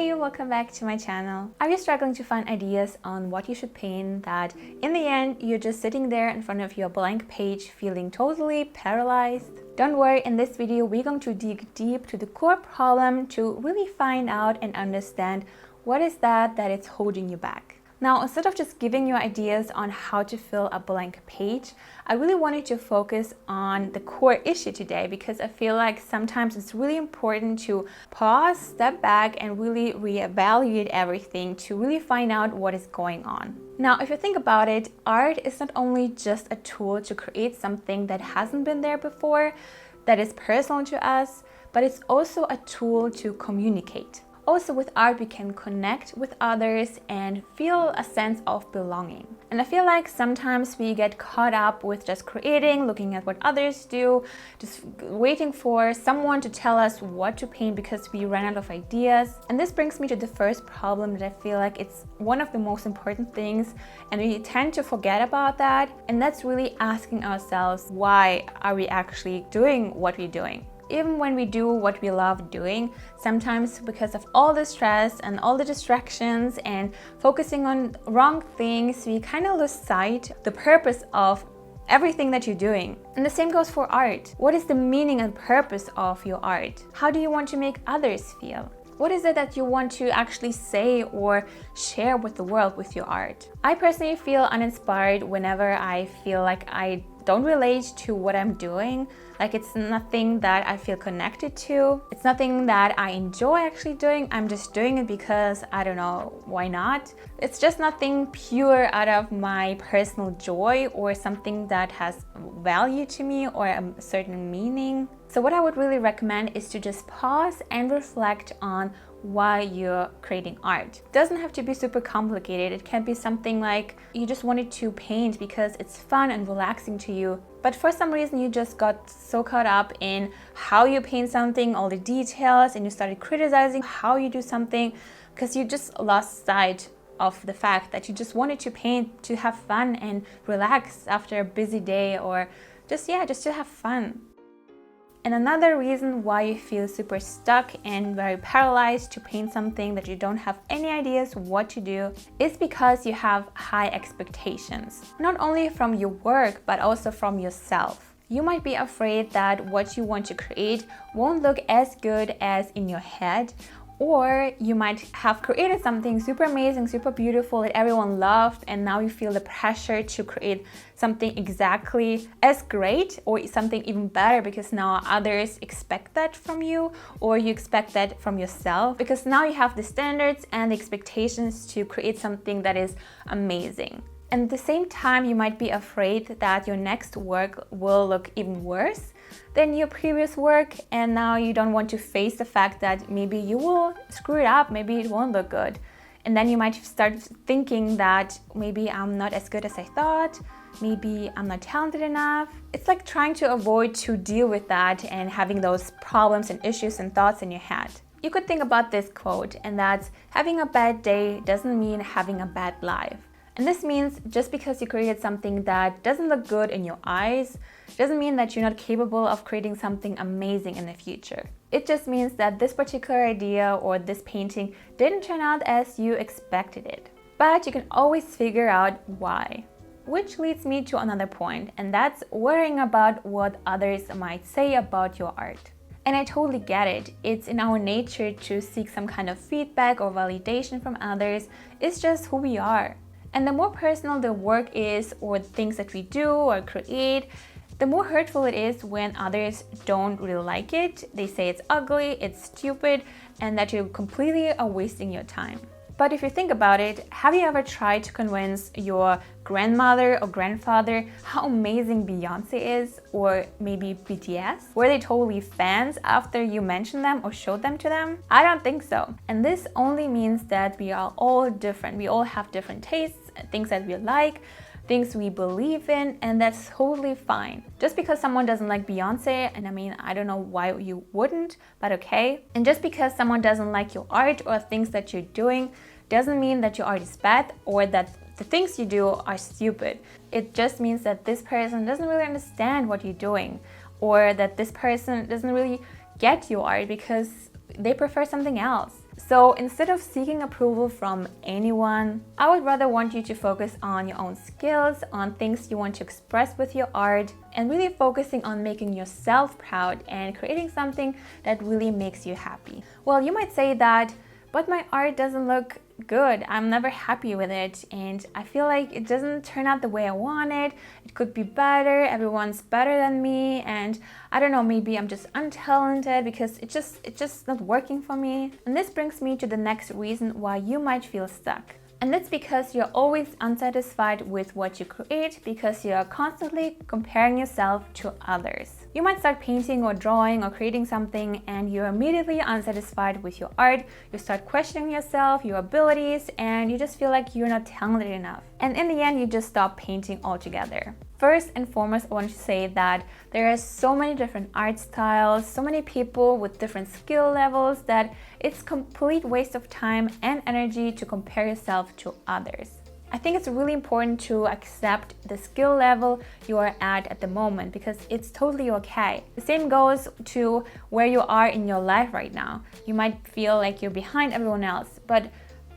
Hey, welcome back to my channel. Are you struggling to find ideas on what you should paint that in the end you're just sitting there in front of your blank page feeling totally paralyzed? Don't worry, in this video we're going to dig deep to the core problem to really find out and understand what is that it's holding you back. Now, instead of just giving you ideas on how to fill a blank page, I really wanted to focus on the core issue today because I feel like sometimes it's really important to pause, step back, and really reevaluate everything to really find out what is going on. Now, if you think about it, art is not only just a tool to create something that hasn't been there before, that is personal to us, but it's also a tool to communicate. Also, with art, we can connect with others and feel a sense of belonging. And I feel like sometimes we get caught up with just creating, looking at what others do, just waiting for someone to tell us what to paint because we ran out of ideas. And this brings me to the first problem that I feel like it's one of the most important things, and we tend to forget about that. And that's really asking ourselves, why are we actually doing what we're doing? Even when we do what we love doing, sometimes because of all the stress and all the distractions and focusing on wrong things, we kind of lose sight the purpose of everything that you're doing. And the same goes for art. What is the meaning and purpose of your art? How do you want to make others feel? What is it that you want to actually say or share with the world with your art? I personally feel uninspired whenever I feel like I don't relate to what I'm doing. Like it's nothing that I feel connected to. It's nothing that I enjoy actually doing. I'm just doing it because I don't know, why not? It's just nothing pure out of my personal joy or something that has value to me or a certain meaning. So what I would really recommend is to just pause and reflect on why you're creating art. It doesn't have to be super complicated. It can be something like you just wanted to paint because it's fun and relaxing to you, but for some reason you just got so caught up in how you paint something, all the details, and you started criticizing how you do something because you just lost sight of the fact that you just wanted to paint to have fun and relax after a busy day, or just to have fun. And another reason why you feel super stuck and very paralyzed to paint something that you don't have any ideas what to do is because you have high expectations. Not only from your work, but also from yourself. You might be afraid that what you want to create won't look as good as in your head, or you might have created something super amazing, super beautiful that everyone loved, and now you feel the pressure to create something exactly as great or something even better because now others expect that from you, or you expect that from yourself because now you have the standards and the expectations to create something that is amazing. And at the same time, you might be afraid that your next work will look even worse than your previous work, and now you don't want to face the fact that maybe you will screw it up, maybe it won't look good. And then you might start thinking that maybe I'm not as good as I thought, maybe I'm not talented enough. It's like trying to avoid to deal with that and having those problems and issues and thoughts in your head. You could think about this quote, and that's, having a bad day doesn't mean having a bad life. And this means just because you created something that doesn't look good in your eyes, doesn't mean that you're not capable of creating something amazing in the future. It just means that this particular idea or this painting didn't turn out as you expected it. But you can always figure out why. Which leads me to another point, and that's worrying about what others might say about your art. And I totally get it. It's in our nature to seek some kind of feedback or validation from others. It's just who we are. And the more personal the work is, or the things that we do or create, the more hurtful it is when others don't really like it. They say it's ugly, it's stupid, and that you completely are wasting your time. But if you think about it, have you ever tried to convince your grandmother or grandfather how amazing Beyonce is, or maybe BTS? Were they totally fans after you mentioned them or showed them to them? I don't think so. And this only means that we are all different. We all have different tastes, things that we like, things we believe in, and that's totally fine. Just because someone doesn't like Beyonce, and I mean, I don't know why you wouldn't, but okay. And just because someone doesn't like your art or things that you're doing, doesn't mean that your art is bad or that the things you do are stupid. It just means that this person doesn't really understand what you're doing, or that this person doesn't really get your art because they prefer something else. So instead of seeking approval from anyone, I would rather want you to focus on your own skills, on things you want to express with your art, and really focusing on making yourself proud and creating something that really makes you happy. Well, you might say that, but my art doesn't look good. I'm never happy with it, and I feel like it doesn't turn out the way I want it. It could be better. Everyone's better than me, and I don't know, maybe I'm just untalented because it's just not working for me. And this brings me to the next reason why you might feel stuck. And that's because you're always unsatisfied with what you create because you're constantly comparing yourself to others. You might start painting or drawing or creating something and you're immediately unsatisfied with your art. You start questioning yourself, your abilities, and you just feel like you're not talented enough. And in the end, you just stop painting altogether. First and foremost, I want to say that there are so many different art styles, so many people with different skill levels that it's complete waste of time and energy to compare yourself to others. I think it's really important to accept the skill level you are at the moment because it's totally okay. The same goes to where you are in your life right now. You might feel like you're behind everyone else, but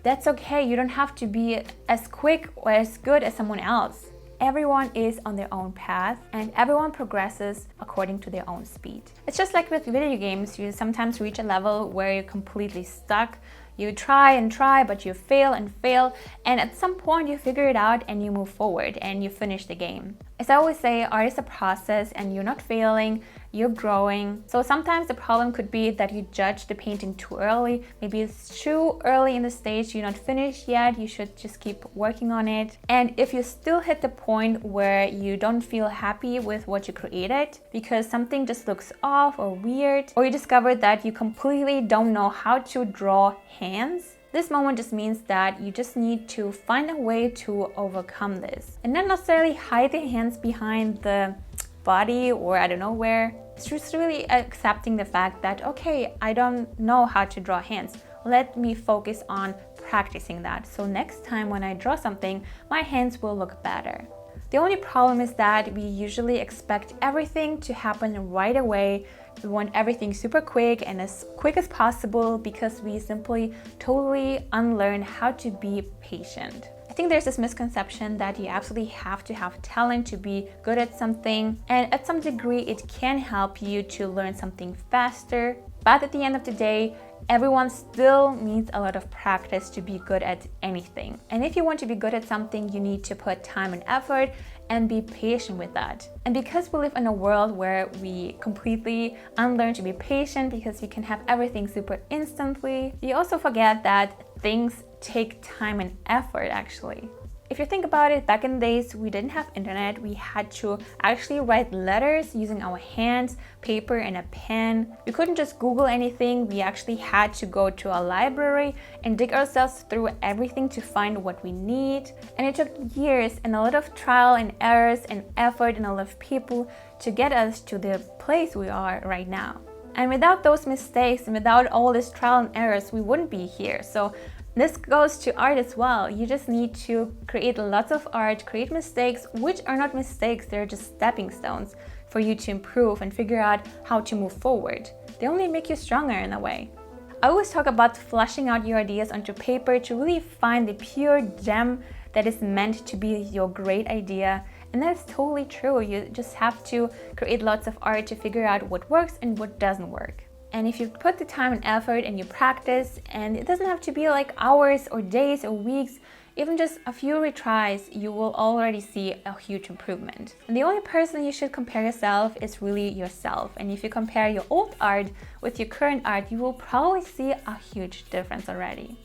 that's okay. You don't have to be as quick or as good as someone else. Everyone is on their own path and everyone progresses according to their own speed. It's just like with video games, you sometimes reach a level where you're completely stuck. You try and try, but you fail and fail, and at some point you figure it out and you move forward and you finish the game. As I always say, art is a process and you're not failing, you're growing. So sometimes the problem could be that you judge the painting too early. Maybe it's too early in the stage, you're not finished yet, you should just keep working on it. And if you still hit the point where you don't feel happy with what you created because something just looks off or weird, or you discover that you completely don't know how to draw hands, this moment just means that you just need to find a way to overcome this. And not necessarily hide the hands behind the body or I don't know where. It's just really accepting the fact that, okay, I don't know how to draw hands. Let me focus on practicing that. So next time when I draw something, my hands will look better. The only problem is that we usually expect everything to happen right away. We want everything super quick and as quick as possible because we simply totally unlearn how to be patient. I think there's this misconception that you absolutely have to have talent to be good at something, and at some degree it can help you to learn something faster, but at the end of the day, everyone still needs a lot of practice to be good at anything. And if you want to be good at something, you need to put time and effort and be patient with that. And because we live in a world where we completely unlearn to be patient because we can have everything super instantly, we also forget that things take time and effort actually. If you think about it, back in the days, we didn't have internet. We had to actually write letters using our hands, paper, and a pen. We couldn't just Google anything. We actually had to go to a library and dig ourselves through everything to find what we need. And it took years and a lot of trial and errors and effort and a lot of people to get us to the place we are right now. And without those mistakes and without all this trial and errors, we wouldn't be here. So this goes to art as well. You just need to create lots of art, create mistakes, which are not mistakes, they're just stepping stones for you to improve and figure out how to move forward. They only make you stronger in a way. I always talk about fleshing out your ideas onto paper to really find the pure gem that is meant to be your great idea. And that's totally true. You just have to create lots of art to figure out what works and what doesn't work. And if you put the time and effort and you practice, and it doesn't have to be like hours or days or weeks, even just a few retries, you will already see a huge improvement. And the only person you should compare yourself is really yourself. And if you compare your old art with your current art, you will probably see a huge difference already.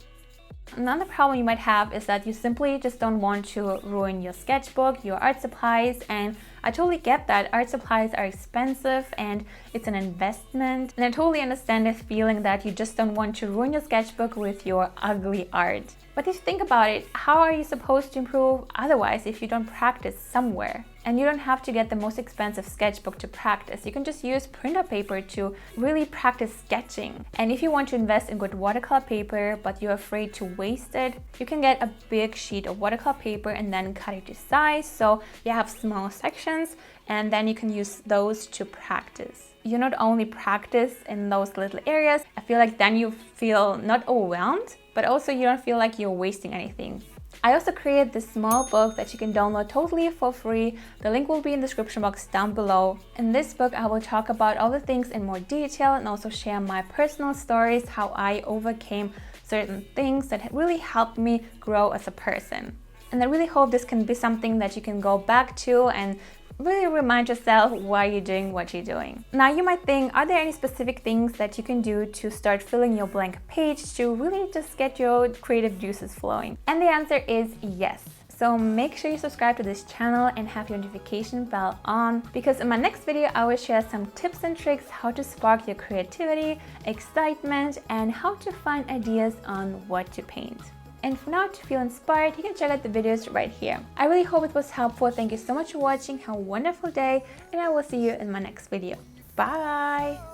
Another problem you might have is that you simply just don't want to ruin your sketchbook, your art supplies, and I totally get that. Art supplies are expensive and it's an investment. And I totally understand this feeling that you just don't want to ruin your sketchbook with your ugly art. But if you think about it, how are you supposed to improve otherwise if you don't practice somewhere? And you don't have to get the most expensive sketchbook to practice. You can just use printer paper to really practice sketching. And if you want to invest in good watercolor paper, but you're afraid to waste it, you can get a big sheet of watercolor paper and then cut it to size so you have small sections, and then you can use those to practice. You not only practice in those little areas, I feel like then you feel not overwhelmed, but also you don't feel like you're wasting anything. I also created this small book that you can download totally for free. The link will be in the description box down below. In this book, I will talk about all the things in more detail and also share my personal stories, how I overcame certain things that really helped me grow as a person. And I really hope this can be something that you can go back to and really remind yourself why you're doing what you're doing. Now you might think, are there any specific things that you can do to start filling your blank page to really just get your creative juices flowing? And the answer is yes. So make sure you subscribe to this channel and have your notification bell on, because in my next video I will share some tips and tricks how to spark your creativity, excitement, and how to find ideas on what to paint. And for now, to feel inspired, you can check out the videos right here. I really hope it was helpful. Thank you so much for watching. Have a wonderful day, and I will see you in my next video. Bye!